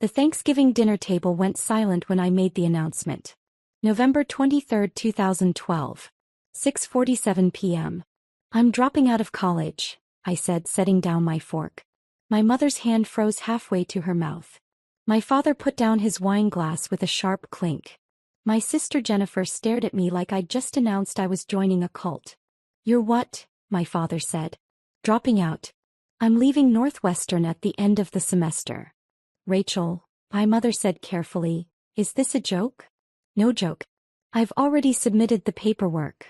The Thanksgiving dinner table went silent when I made the announcement. November 23, 2012. 6:47 p.m. I'm dropping out of college, I said, setting down my fork. My mother's hand froze halfway to her mouth. My father put down his wine glass with a sharp clink. My sister Jennifer stared at me like I'd just announced I was joining a cult. You're what? My father said. Dropping out. I'm leaving Northwestern at the end of the semester. Rachel, my mother said carefully, is this a joke? No joke. I've already submitted the paperwork.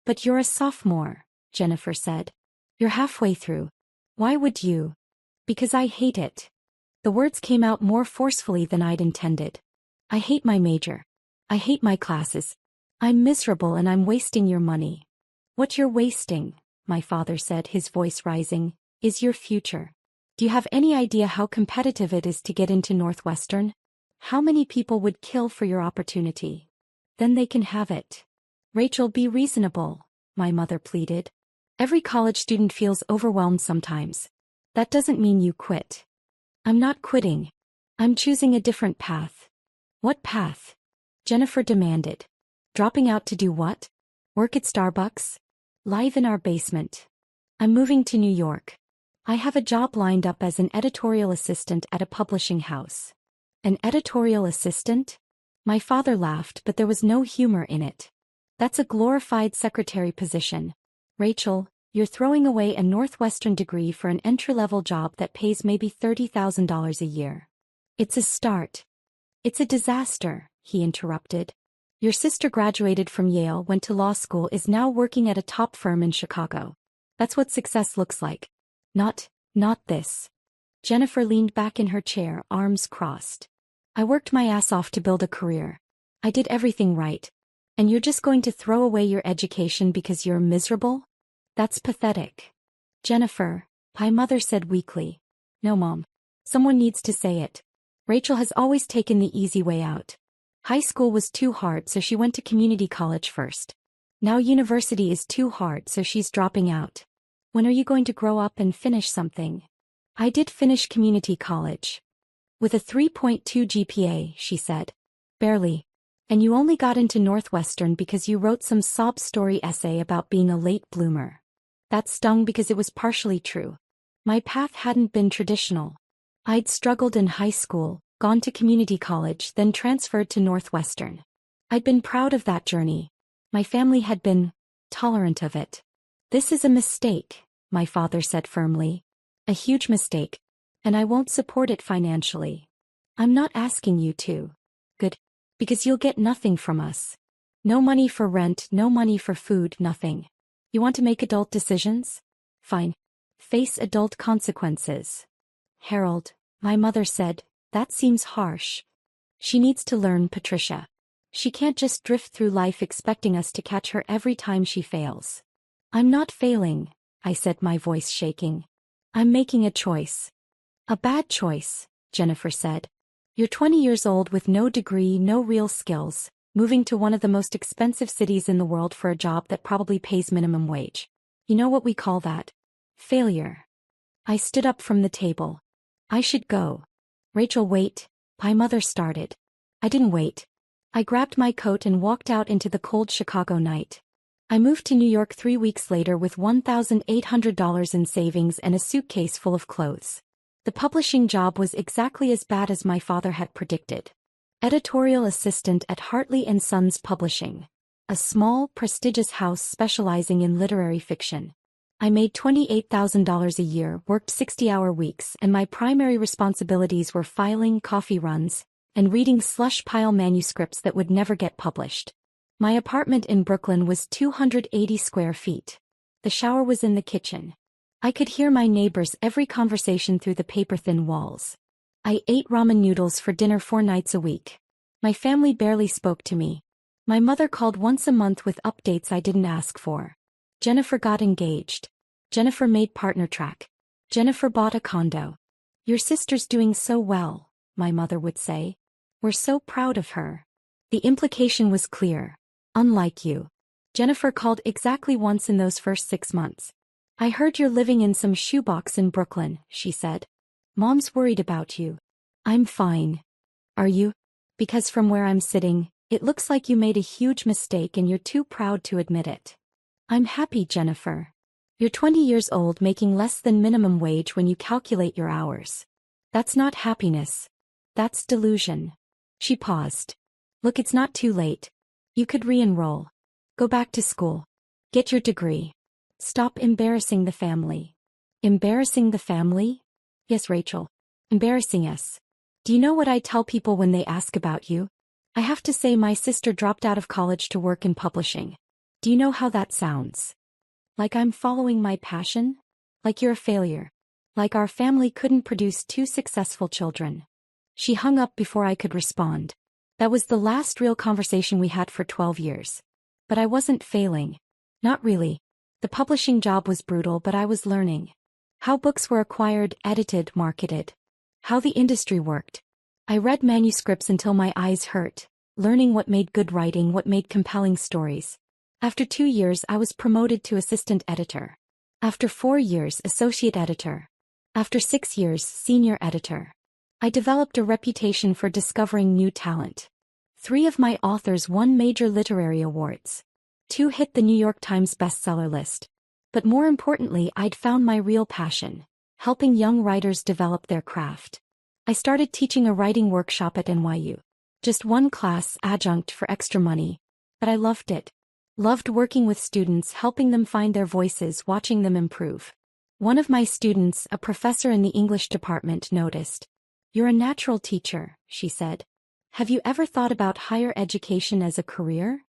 But you're a sophomore, Jennifer said. You're halfway through. Why would you? Because I hate it. The words came out more forcefully than I'd intended. I hate my major. I hate my classes. I'm miserable and I'm wasting your money. What you're wasting, my father said, his voice rising, is your future. Do you have any idea how competitive it is to get into Northwestern? How many people would kill for your opportunity? Then they can have it. Rachel, be reasonable, my mother pleaded. Every college student feels overwhelmed sometimes. That doesn't mean you quit. I'm not quitting. I'm choosing a different path. What path? Jennifer demanded. Dropping out to do what? Work at Starbucks? Live in our basement. I'm moving to New York. I have a job lined up as an editorial assistant at a publishing house. An editorial assistant? My father laughed, but there was no humor in it. That's a glorified secretary position. Rachel, you're throwing away a Northwestern degree for an entry-level job that pays maybe $30,000 a year. It's a start. It's a disaster, he interrupted. Your sister graduated from Yale, went to law school, is now working at a top firm in Chicago. That's what success looks like. Not this. Jennifer leaned back in her chair, arms crossed. I worked my ass off to build a career. I did everything right. And you're just going to throw away your education because you're miserable? That's pathetic. Jennifer, my mother said weakly. No, Mom. Someone needs to say it. Rachel has always taken the easy way out. High school was too hard, so she went to community college first. Now university is too hard, so she's dropping out. When are you going to grow up and finish something? I did finish community college. With a 3.2 GPA, she said. Barely. And you only got into Northwestern because you wrote some sob story essay about being a late bloomer. That stung because it was partially true. My path hadn't been traditional. I'd struggled in high school, gone to community college, then transferred to Northwestern. I'd been proud of that journey. My family had been tolerant of it. This is a mistake, my father said firmly. A huge mistake. And I won't support it financially. I'm not asking you to. Good. Because you'll get nothing from us. No money for rent, no money for food, nothing. You want to make adult decisions? Fine. Face adult consequences. Harold, my mother said, that seems harsh. She needs to learn, Patricia. She can't just drift through life expecting us to catch her every time she fails. I'm not failing, I said, my voice shaking. I'm making a choice. A bad choice, Jennifer said. You're 20 years old with no degree, no real skills, moving to one of the most expensive cities in the world for a job that probably pays minimum wage. You know what we call that? Failure. I stood up from the table. I should go. Rachel, wait, my mother started. I didn't wait. I grabbed my coat and walked out into the cold Chicago night. I moved to New York 3 weeks later with $1,800 in savings and a suitcase full of clothes. The publishing job was exactly as bad as my father had predicted. Editorial assistant at Hartley & Sons Publishing. A small, prestigious house specializing in literary fiction. I made $28,000 a year, worked 60-hour weeks, and my primary responsibilities were filing coffee runs and reading slush pile manuscripts that would never get published. My apartment in Brooklyn was 280 square feet. The shower was in the kitchen. I could hear my neighbors' every conversation through the paper-thin walls. I ate ramen noodles for dinner 4 nights a week. My family barely spoke to me. My mother called once a month with updates I didn't ask for. Jennifer got engaged. Jennifer made partner track. Jennifer bought a condo. Your sister's doing so well, my mother would say. We're so proud of her. The implication was clear. Unlike you. Jennifer called exactly once in those first 6 months. I heard you're living in some shoebox in Brooklyn, she said. Mom's worried about you. I'm fine. Are you? Because from where I'm sitting, it looks like you made a huge mistake and you're too proud to admit it. I'm happy, Jennifer. You're 20 years old making less than minimum wage when you calculate your hours. That's not happiness. That's delusion. She paused. Look, it's not too late. You could re-enroll. Go back to school. Get your degree. Stop embarrassing the family. Embarrassing the family? Yes, Rachel. Embarrassing us. Do you know what I tell people when they ask about you? I have to say my sister dropped out of college to work in publishing. Do you know how that sounds? Like I'm following my passion? Like you're a failure. Like our family couldn't produce two successful children. She hung up before I could respond. That was the last real conversation we had for 12 years. But I wasn't failing. Not really. The publishing job was brutal, but I was learning. How books were acquired, edited, marketed. How the industry worked. I read manuscripts until my eyes hurt, learning what made good writing, what made compelling stories. After 2 years, I was promoted to assistant editor. After 4 years, associate editor. After 6 years, senior editor. I developed a reputation for discovering new talent. 3 of my authors won major literary awards. 2 hit the New York Times bestseller list. But more importantly, I'd found my real passion, helping young writers develop their craft. I started teaching a writing workshop at NYU. Just one class, adjunct for extra money. But I loved it. Loved working with students, helping them find their voices, watching them improve. One of my students, a professor in the English department, noticed. You're a natural teacher, she said. Have you ever thought about higher education as a career?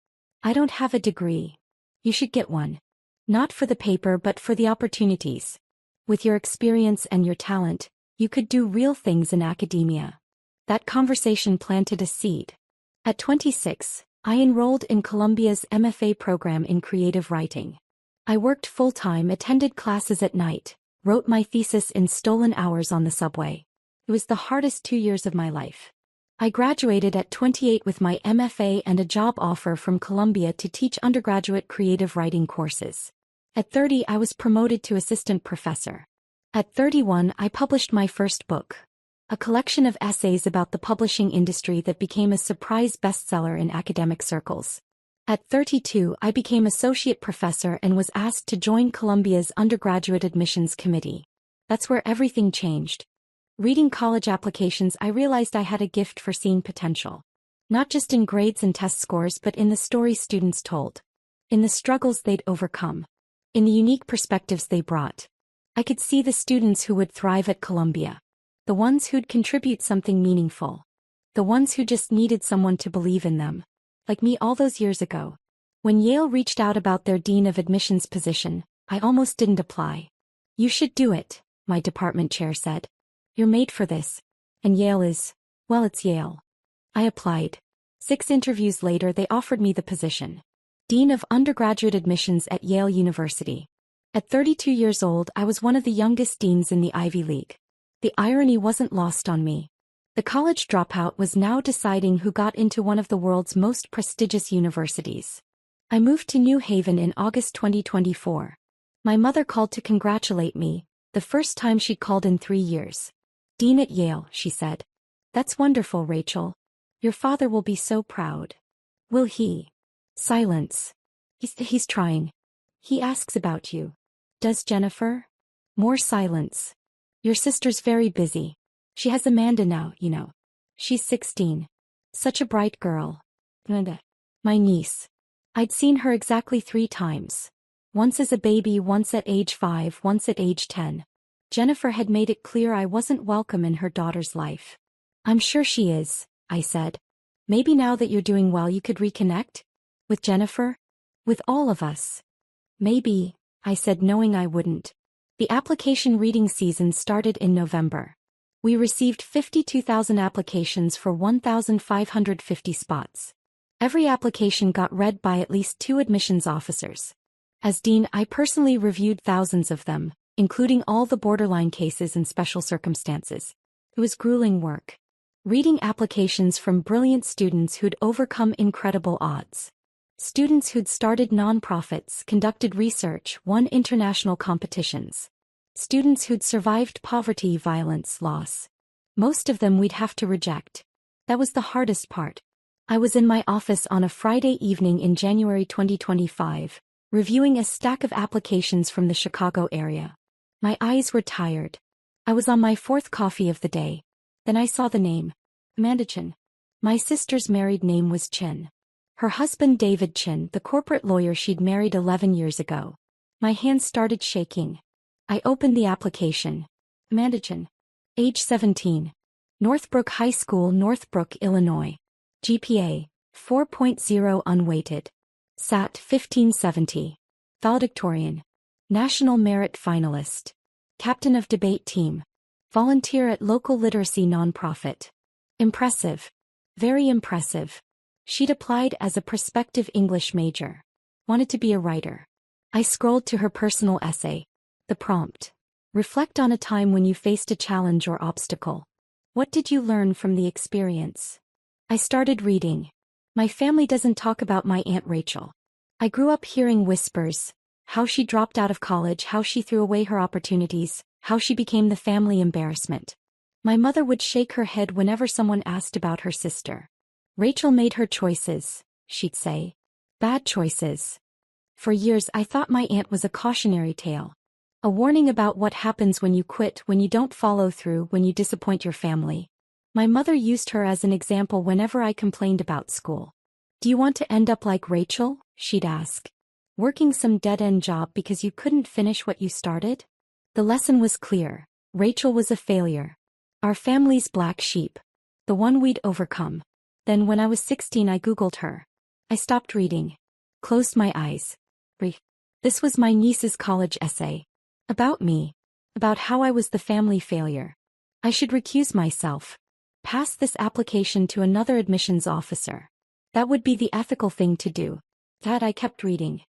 I don't have a degree. You should get one. Not for the paper but for the opportunities. With your experience and your talent, you could do real things in academia. That conversation planted a seed. At 26, I enrolled in Columbia's MFA program in creative writing. I worked full-time, attended classes at night, wrote my thesis in stolen hours on the subway. It was the hardest 2 years of my life. I graduated at 28 with my MFA and a job offer from Columbia to teach undergraduate creative writing courses. At 30, I was promoted to assistant professor. At 31, I published my first book, a collection of essays about the publishing industry that became a surprise bestseller in academic circles. At 32, I became associate professor and was asked to join Columbia's undergraduate admissions committee. That's where everything changed. Reading college applications, I realized I had a gift for seeing potential. Not just in grades and test scores, but in the stories students told. In the struggles they'd overcome. In the unique perspectives they brought. I could see the students who would thrive at Columbia. The ones who'd contribute something meaningful. The ones who just needed someone to believe in them. Like me all those years ago. When Yale reached out about their dean of admissions position, I almost didn't apply. You should do it, my department chair said. You're made for this. And Yale is, well, it's Yale. I applied. 6 interviews later, they offered me the position. Dean of Undergraduate Admissions at Yale University. At 32 years old, I was one of the youngest deans in the Ivy League. The irony wasn't lost on me. The college dropout was now deciding who got into one of the world's most prestigious universities. I moved to New Haven in August 2024. My mother called to congratulate me, the first time she'd called in 3 years. Dean at Yale, she said. That's wonderful, Rachel. Your father will be so proud. Will he? Silence. He's trying. He asks about you. Does Jennifer? More silence. Your sister's very busy. She has Amanda now, you know. She's 16. Such a bright girl. Amanda. My niece. I'd seen her exactly 3 times. Once as a baby, once at age 5, once at age 10. Jennifer had made it clear I wasn't welcome in her daughter's life. I'm sure she is, I said. Maybe now that you're doing well you could reconnect? With Jennifer? With all of us? Maybe, I said, knowing I wouldn't. The application reading season started in November. We received 52,000 applications for 1,550 spots. Every application got read by at least 2 admissions officers. As dean, I personally reviewed thousands of them, including all the borderline cases and special circumstances. It was grueling work. Reading applications from brilliant students who'd overcome incredible odds. Students who'd started nonprofits, conducted research, won international competitions. Students who'd survived poverty, violence, loss. Most of them we'd have to reject. That was the hardest part. I was in my office on a Friday evening in January 2025, reviewing a stack of applications from the Chicago area. My eyes were tired. I was on my fourth coffee of the day. Then I saw the name. Amanda Chin. My sister's married name was Chin. Her husband David Chin, the corporate lawyer she'd married 11 years ago. My hands started shaking. I opened the application. Amanda Chin. Age 17. Northbrook High School, Northbrook, Illinois. GPA, 4.0 unweighted. SAT 1570. Valedictorian. National Merit Finalist. Captain of debate team. Volunteer at local literacy nonprofit. Impressive. Very impressive. She'd applied as a prospective English major. Wanted to be a writer. I scrolled to her personal essay. The prompt. Reflect on a time when you faced a challenge or obstacle. What did you learn from the experience? I started reading. My family doesn't talk about my Aunt Rachel. I grew up hearing whispers. How she dropped out of college, how she threw away her opportunities, how she became the family embarrassment. My mother would shake her head whenever someone asked about her sister. Rachel made her choices, she'd say. Bad choices. For years I thought my aunt was a cautionary tale. A warning about what happens when you quit, when you don't follow through, when you disappoint your family. My mother used her as an example whenever I complained about school. Do you want to end up like Rachel? She'd ask. Working some dead-end job because you couldn't finish what you started? The lesson was clear. Rachel was a failure. Our family's black sheep. The one we'd overcome. Then when I was 16 I Googled her. I stopped reading. Closed my eyes. This was my niece's college essay. About me. About how I was the family failure. I should recuse myself. Pass this application to another admissions officer. That would be the ethical thing to do. That I kept reading.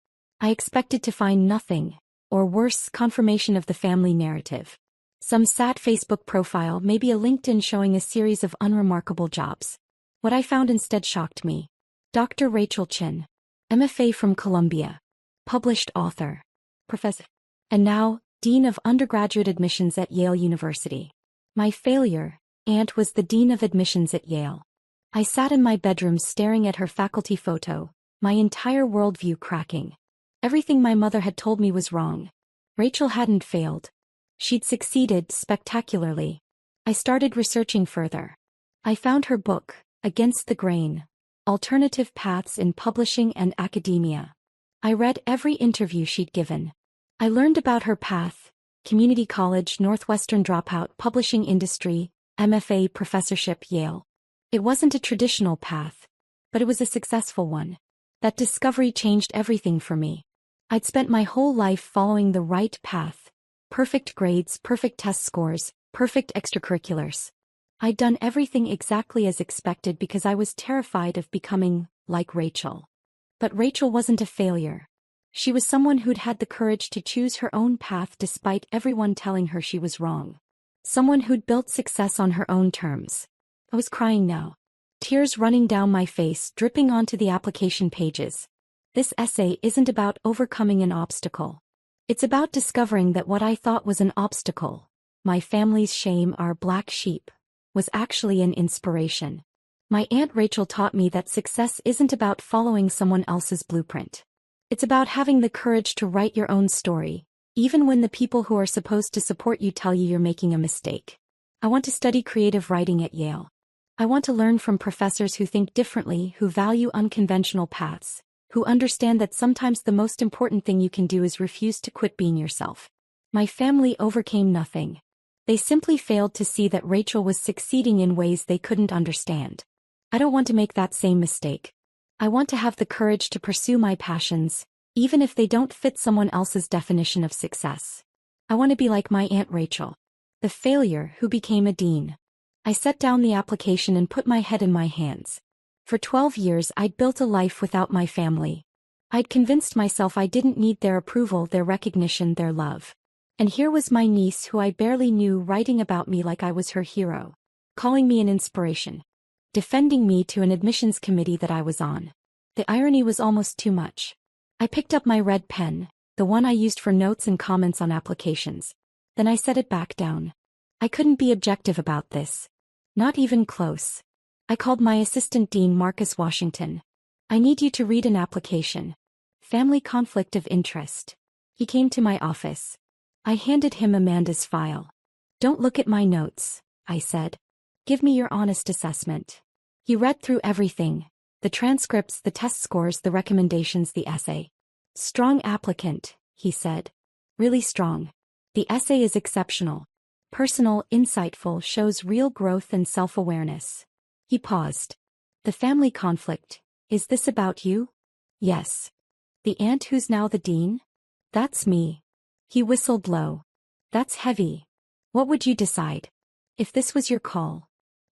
I expected to find nothing, or worse, confirmation of the family narrative. Some sad Facebook profile, maybe a LinkedIn showing a series of unremarkable jobs. What I found instead shocked me. Dr. Rachel Chin. MFA from Columbia. Published author. Professor. And now, Dean of Undergraduate Admissions at Yale University. My failure, Aunt was the Dean of Admissions at Yale. I sat in my bedroom staring at her faculty photo, my entire worldview cracking. Everything my mother had told me was wrong. Rachel hadn't failed. She'd succeeded spectacularly. I started researching further. I found her book, Against the Grain. Alternative Paths in Publishing and Academia. I read every interview she'd given. I learned about her path: community college, Northwestern dropout, publishing industry, MFA professorship, Yale. It wasn't a traditional path, but it was a successful one. That discovery changed everything for me. I'd spent my whole life following the right path. Perfect grades, perfect test scores, perfect extracurriculars. I'd done everything exactly as expected because I was terrified of becoming like Rachel. But Rachel wasn't a failure. She was someone who'd had the courage to choose her own path despite everyone telling her she was wrong. Someone who'd built success on her own terms. I was crying now. Tears running down my face, dripping onto the application pages. This essay isn't about overcoming an obstacle. It's about discovering that what I thought was an obstacle, my family's shame, our black sheep, was actually an inspiration. My Aunt Rachel taught me that success isn't about following someone else's blueprint. It's about having the courage to write your own story, even when the people who are supposed to support you tell you you're making a mistake. I want to study creative writing at Yale. I want to learn from professors who think differently, who value unconventional paths, who understand that sometimes the most important thing you can do is refuse to quit being yourself. My family overcame nothing. They simply failed to see that Rachel was succeeding in ways they couldn't understand. I don't want to make that same mistake. I want to have the courage to pursue my passions, even if they don't fit someone else's definition of success. I want to be like my Aunt Rachel, the failure who became a dean. I set down the application and put my head in my hands. For 12 years I'd built a life without my family. I'd convinced myself I didn't need their approval, their recognition, their love. And here was my niece who I barely knew writing about me like I was her hero, calling me an inspiration, defending me to an admissions committee that I was on. The irony was almost too much. I picked up my red pen, the one I used for notes and comments on applications. Then I set it back down. I couldn't be objective about this. Not even close. I called my assistant dean Marcus Washington. I need you to read an application. Family conflict of interest. He came to my office. I handed him Amanda's file. Don't look at my notes, I said. Give me your honest assessment. He read through everything. The transcripts, the test scores, the recommendations, the essay. Strong applicant, he said. Really strong. The essay is exceptional. Personal, insightful, shows real growth and self-awareness. He paused. The family conflict. Is this about you? Yes. The aunt who's now the dean? That's me. He whistled low. That's heavy. What would you decide? If this was your call?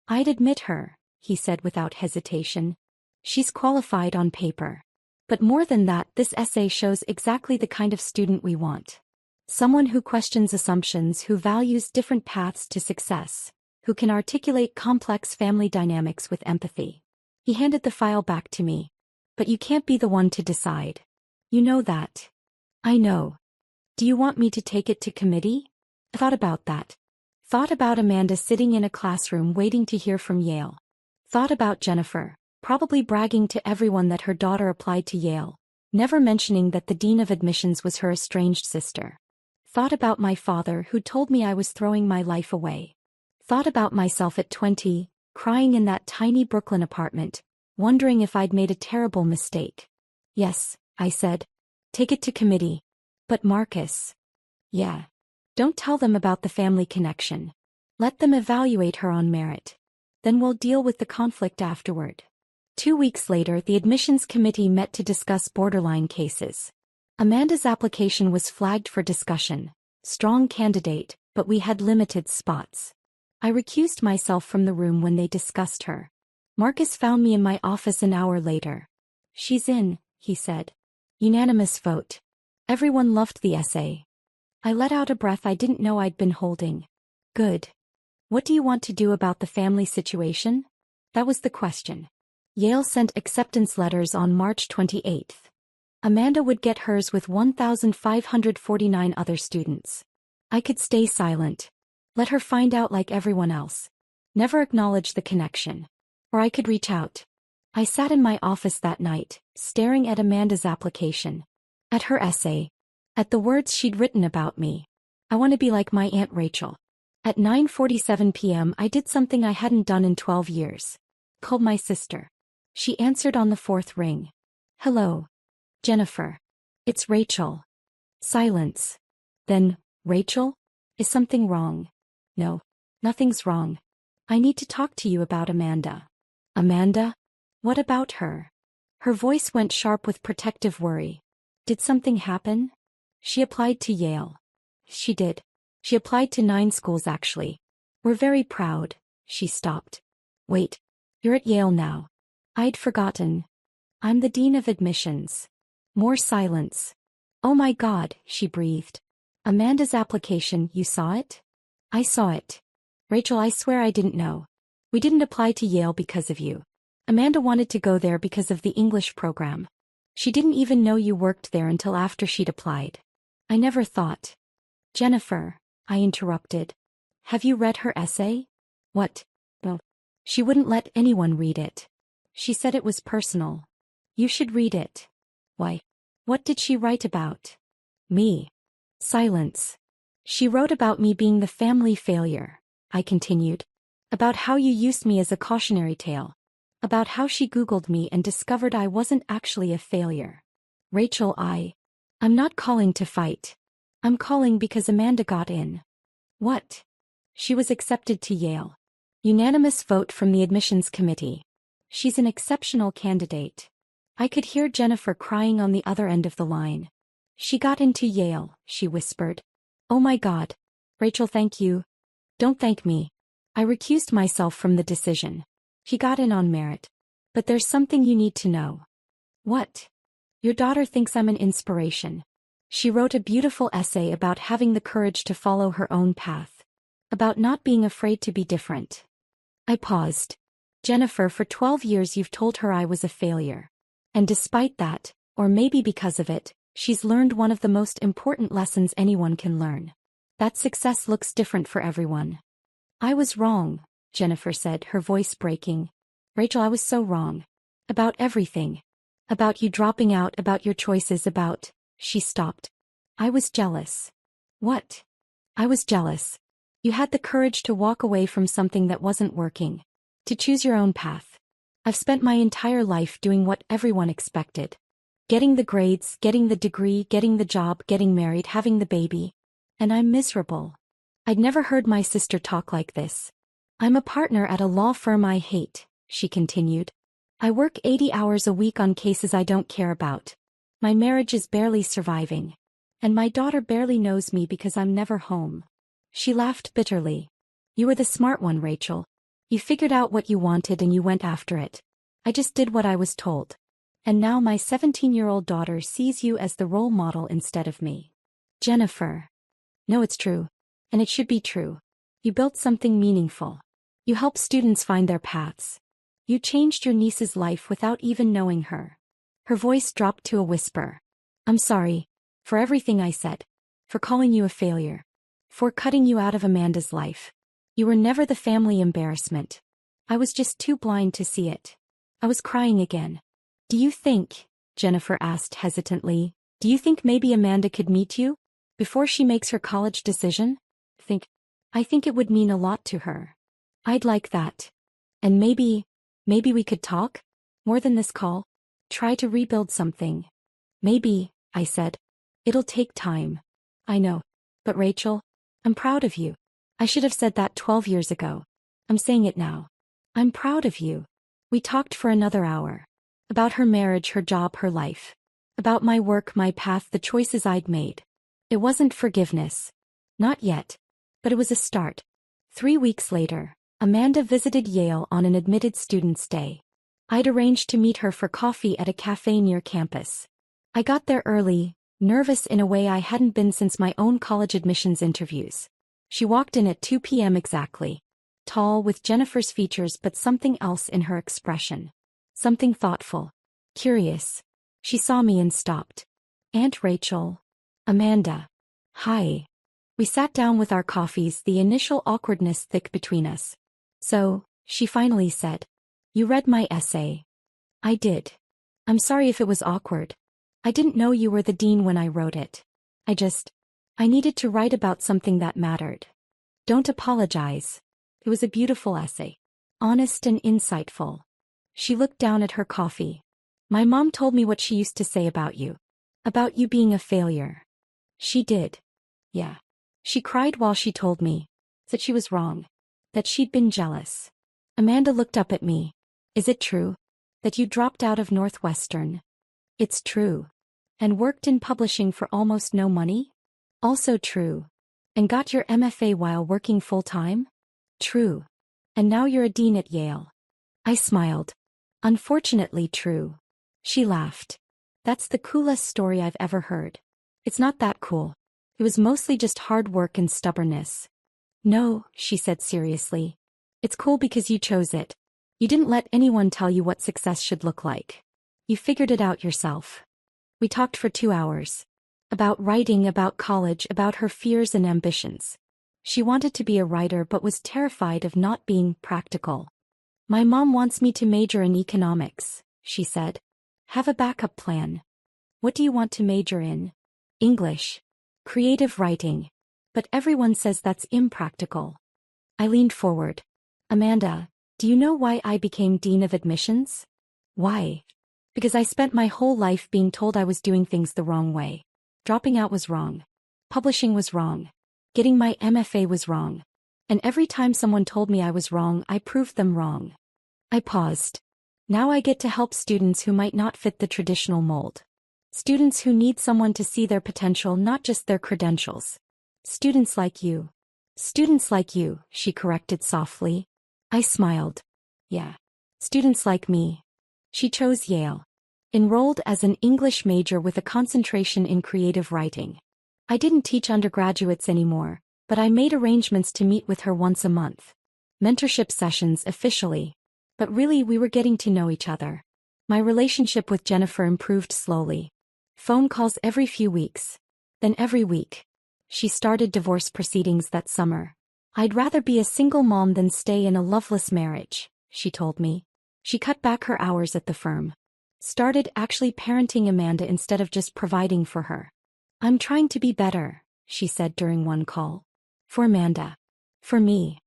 I'd admit her, he said without hesitation. She's qualified on paper. But more than that, this essay shows exactly the kind of student we want. Someone who questions assumptions, who values different paths to success, who can articulate complex family dynamics with empathy. He handed the file back to me. But you can't be the one to decide. You know that. I know. Do you want me to take it to committee? I thought about that. Thought about Amanda sitting in a classroom waiting to hear from Yale. Thought about Jennifer, probably bragging to everyone that her daughter applied to Yale, never mentioning that the dean of admissions was her estranged sister. Thought about my father who told me I was throwing my life away. Thought about myself at 20, crying in that tiny Brooklyn apartment, wondering if I'd made a terrible mistake. Yes, I said. Take it to committee. But Marcus. Yeah. Don't tell them about the family connection. Let them evaluate her on merit. Then we'll deal with the conflict afterward. 2 weeks later, the admissions committee met to discuss borderline cases. Amanda's application was flagged for discussion. Strong candidate, but we had limited spots. I recused myself from the room when they discussed her. Marcus found me in my office an hour later. She's in, he said. Unanimous vote. Everyone loved the essay. I let out a breath I didn't know I'd been holding. Good. What do you want to do about the family situation? That was the question. Yale sent acceptance letters on March 28th. Amanda would get hers with 1,549 other students. I could stay silent. Let her find out like everyone else. Never acknowledge the connection. Or I could reach out. I sat in my office that night, staring at Amanda's application. At her essay. At the words she'd written about me. I want to be like my Aunt Rachel. At 9:47 p.m. I did something I hadn't done in 12 years. Called my sister. She answered on the fourth ring. Hello. Jennifer. It's Rachel. Silence. Then, Rachel? Is something wrong? No. Nothing's wrong. I need to talk to you about Amanda. Amanda? What about her? Her voice went sharp with protective worry. Did something happen? She applied to Yale. She did. She applied to 9 schools actually. We're very proud. She stopped. Wait. You're at Yale now. I'd forgotten. I'm the dean of admissions. More silence. Oh my God, she breathed. Amanda's application, you saw it? I saw it. Rachel, I swear I didn't know. We didn't apply to Yale because of you. Amanda wanted to go there because of the English program. She didn't even know you worked there until after she'd applied. I never thought. Jennifer, I interrupted. Have you read her essay? What? Well, she wouldn't let anyone read it. She said it was personal. You should read it. Why? What did she write about? Me. Silence. She wrote about me being the family failure, I continued. About how you used me as a cautionary tale. About how she Googled me and discovered I wasn't actually a failure. Rachel, I'm not calling to fight. I'm calling because Amanda got in. What? She was accepted to Yale. Unanimous vote from the admissions committee. She's an exceptional candidate. I could hear Jennifer crying on the other end of the line. She got into Yale, she whispered. Oh my God. Rachel, thank you. Don't thank me. I recused myself from the decision. She got in on merit. But there's something you need to know. What? Your daughter thinks I'm an inspiration. She wrote a beautiful essay about having the courage to follow her own path. About not being afraid to be different. I paused. Jennifer, for 12 years you've told her I was a failure. And despite that, or maybe because of it, she's learned one of the most important lessons anyone can learn. That success looks different for everyone. I was wrong, Jennifer said, her voice breaking. Rachel, I was so wrong. About everything. About you dropping out, about your choices, about... She stopped. I was jealous. What? I was jealous. You had the courage to walk away from something that wasn't working. To choose your own path. I've spent my entire life doing what everyone expected. Getting the grades, getting the degree, getting the job, getting married, having the baby. And I'm miserable. I'd never heard my sister talk like this. I'm a partner at a law firm I hate, she continued. I work 80 hours a week on cases I don't care about. My marriage is barely surviving. And my daughter barely knows me because I'm never home. She laughed bitterly. You were the smart one, Rachel. You figured out what you wanted and you went after it. I just did what I was told. And now my 17-year-old daughter sees you as the role model instead of me. Jennifer. No, it's true. And it should be true. You built something meaningful. You helped students find their paths. You changed your niece's life without even knowing her. Her voice dropped to a whisper. I'm sorry. For everything I said. For calling you a failure. For cutting you out of Amanda's life. You were never the family embarrassment. I was just too blind to see it. I was crying again. Do you think, Jennifer asked hesitantly, do you think maybe Amanda could meet you? Before she makes her college decision? I think it would mean a lot to her. I'd like that. And maybe we could talk? More than this call? Try to rebuild something. Maybe, I said. It'll take time. I know. But Rachel, I'm proud of you. I should have said that 12 years ago. I'm saying it now. I'm proud of you. We talked for another hour. About her marriage, her job, her life. About my work, my path, the choices I'd made. It wasn't forgiveness. Not yet. But it was a start. 3 weeks later, Amanda visited Yale on an admitted student's day. I'd arranged to meet her for coffee at a cafe near campus. I got there early, nervous in a way I hadn't been since my own college admissions interviews. She walked in at 2 p.m. exactly. Tall, with Jennifer's features but something else in her expression. Something thoughtful. Curious. She saw me and stopped. Aunt Rachel. Amanda. Hi. We sat down with our coffees, the initial awkwardness thick between us. So, she finally said. You read my essay. I did. I'm sorry if it was awkward. I didn't know you were the dean when I wrote it. I needed to write about something that mattered. Don't apologize. It was a beautiful essay. Honest and insightful. She looked down at her coffee. My mom told me what she used to say about you. About you being a failure. She did. Yeah. She cried while she told me. That she was wrong. That she'd been jealous. Amanda looked up at me. Is it true? That you dropped out of Northwestern? It's true. And worked in publishing for almost no money? Also true. And got your MFA while working full-time? True. And now you're a dean at Yale. I smiled. Unfortunately true. She laughed. That's the coolest story I've ever heard. It's not that cool. It was mostly just hard work and stubbornness. No, she said seriously. It's cool because you chose it. You didn't let anyone tell you what success should look like. You figured it out yourself. We talked for 2 hours. About writing, about college, about her fears and ambitions. She wanted to be a writer but was terrified of not being practical. My mom wants me to major in economics, she said. Have a backup plan. What do you want to major in? English. Creative writing. But everyone says that's impractical. I leaned forward. Amanda, do you know why I became dean of admissions? Why? Because I spent my whole life being told I was doing things the wrong way. Dropping out was wrong. Publishing was wrong. Getting my MFA was wrong. And every time someone told me I was wrong, I proved them wrong. I paused. Now I get to help students who might not fit the traditional mold. Students who need someone to see their potential, not just their credentials. Students like you. Students like you, she corrected softly. I smiled. Yeah. Students like me. She chose Yale. Enrolled as an English major with a concentration in creative writing. I didn't teach undergraduates anymore, but I made arrangements to meet with her once a month. Mentorship sessions officially. But really we were getting to know each other. My relationship with Jennifer improved slowly. Phone calls every few weeks. Then every week. She started divorce proceedings that summer. I'd rather be a single mom than stay in a loveless marriage, she told me. She cut back her hours at the firm. Started actually parenting Amanda instead of just providing for her. I'm trying to be better, she said during one call. For Amanda. For me.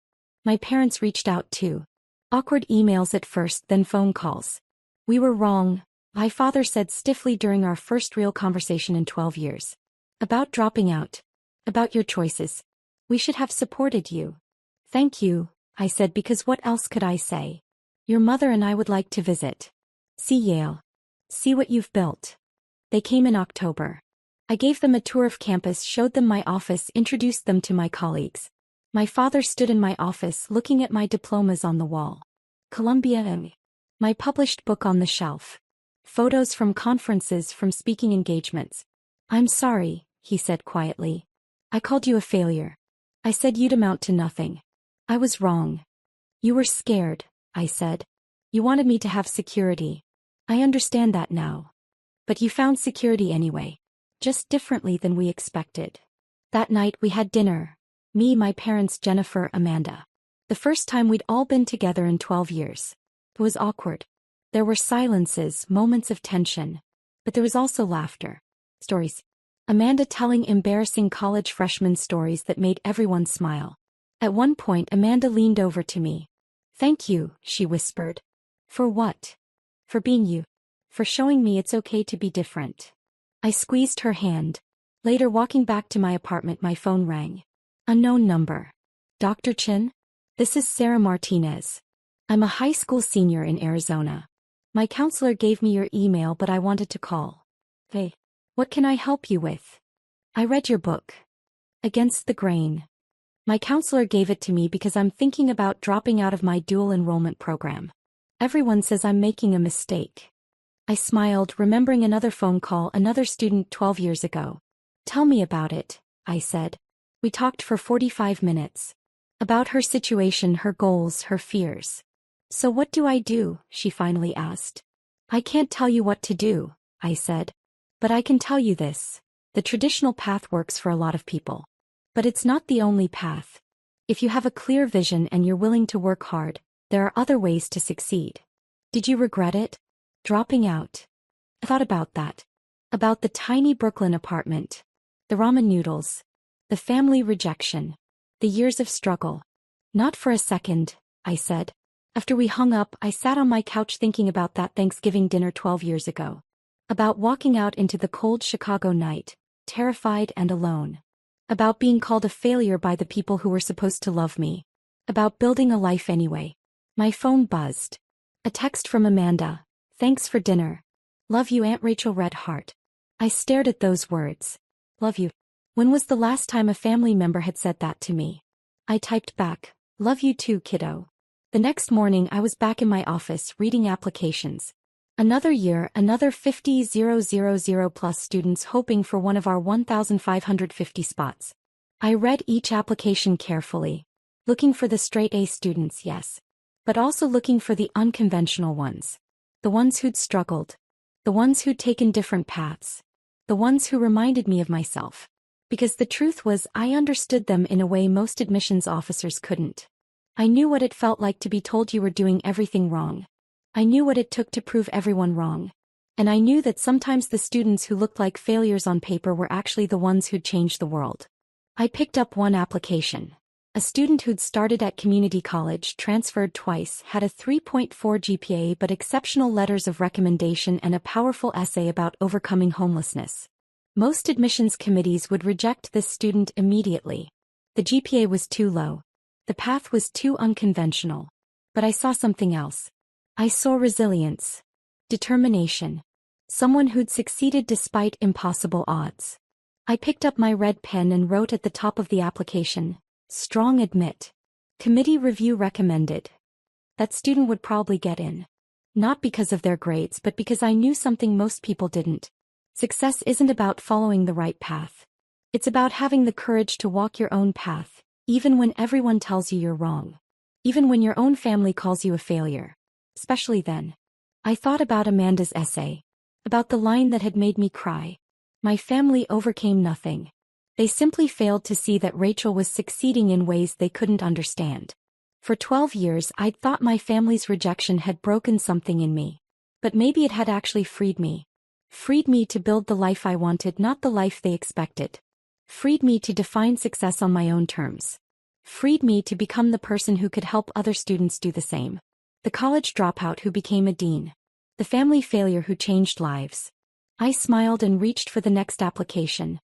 My parents reached out too. Awkward emails at first, then phone calls. We were wrong, my father said stiffly during our first real conversation in 12 years. About dropping out. About your choices. We should have supported you. Thank you, I said, because what else could I say? Your mother and I would like to visit. See Yale. See what you've built. They came in October. I gave them a tour of campus, showed them my office, introduced them to my colleagues. My father stood in my office looking at my diplomas on the wall. Columbia and my published book on the shelf. Photos from conferences, from speaking engagements. I'm sorry, he said quietly. I called you a failure. I said you'd amount to nothing. I was wrong. You were scared, I said. You wanted me to have security. I understand that now. But you found security anyway. Just differently than we expected. That night we had dinner. Me, my parents, Jennifer, Amanda. The first time we'd all been together in 12 years. It was awkward. There were silences, moments of tension. But there was also laughter. Stories. Amanda telling embarrassing college freshman stories that made everyone smile. At one point Amanda leaned over to me. Thank you, she whispered. For what? For being you. For showing me it's okay to be different. I squeezed her hand. Later, walking back to my apartment, my phone rang. Unknown number. Dr. Chin? This is Sarah Martinez. I'm a high school senior in Arizona. My counselor gave me your email, but I wanted to call. Hey, what can I help you with? I read your book. Against the Grain. My counselor gave it to me because I'm thinking about dropping out of my dual enrollment program. Everyone says I'm making a mistake. I smiled, remembering another phone call, another student 12 years ago. Tell me about it, I said. We talked for 45 minutes. About her situation, her goals, her fears. So what do I do? She finally asked. I can't tell you what to do, I said. But I can tell you this. The traditional path works for a lot of people. But it's not the only path. If you have a clear vision and you're willing to work hard, there are other ways to succeed. Did you regret it? Dropping out? I thought about that. About the tiny Brooklyn apartment. The ramen noodles. The family rejection. The years of struggle. Not for a second, I said. After we hung up, I sat on my couch thinking about that Thanksgiving dinner 12 years ago. About walking out into the cold Chicago night, terrified and alone. About being called a failure by the people who were supposed to love me. About building a life anyway. My phone buzzed. A text from Amanda. Thanks for dinner. Love you, Aunt Rachel, red heart. I stared at those words. Love you. When was the last time a family member had said that to me? I typed back. Love you too, kiddo. The next morning I was back in my office reading applications. Another year, another 50,000 plus students hoping for one of our 1,550 spots. I read each application carefully. Looking for the straight A students, yes. But also looking for the unconventional ones. The ones who'd struggled. The ones who'd taken different paths. The ones who reminded me of myself. Because the truth was, I understood them in a way most admissions officers couldn't. I knew what it felt like to be told you were doing everything wrong. I knew what it took to prove everyone wrong. And I knew that sometimes the students who looked like failures on paper were actually the ones who'd changed the world. I picked up one application. A student who'd started at community college, transferred twice, had a 3.4 GPA but exceptional letters of recommendation and a powerful essay about overcoming homelessness. Most admissions committees would reject this student immediately. The GPA was too low. The path was too unconventional. But I saw something else. I saw resilience. Determination. Someone who'd succeeded despite impossible odds. I picked up my red pen and wrote at the top of the application, strong admit. Committee review recommended. That student would probably get in. Not because of their grades, but because I knew something most people didn't. Success isn't about following the right path. It's about having the courage to walk your own path, even when everyone tells you you're wrong. Even when your own family calls you a failure. Especially then. I thought about Amanda's essay. About the line that had made me cry. My family overcame nothing. They simply failed to see that Rachel was succeeding in ways they couldn't understand. For 12 years I'd thought my family's rejection had broken something in me. But maybe it had actually freed me. Freed me to build the life I wanted, not the life they expected. Freed me to define success on my own terms. Freed me to become the person who could help other students do the same. The college dropout who became a dean. The family failure who changed lives. I smiled and reached for the next application.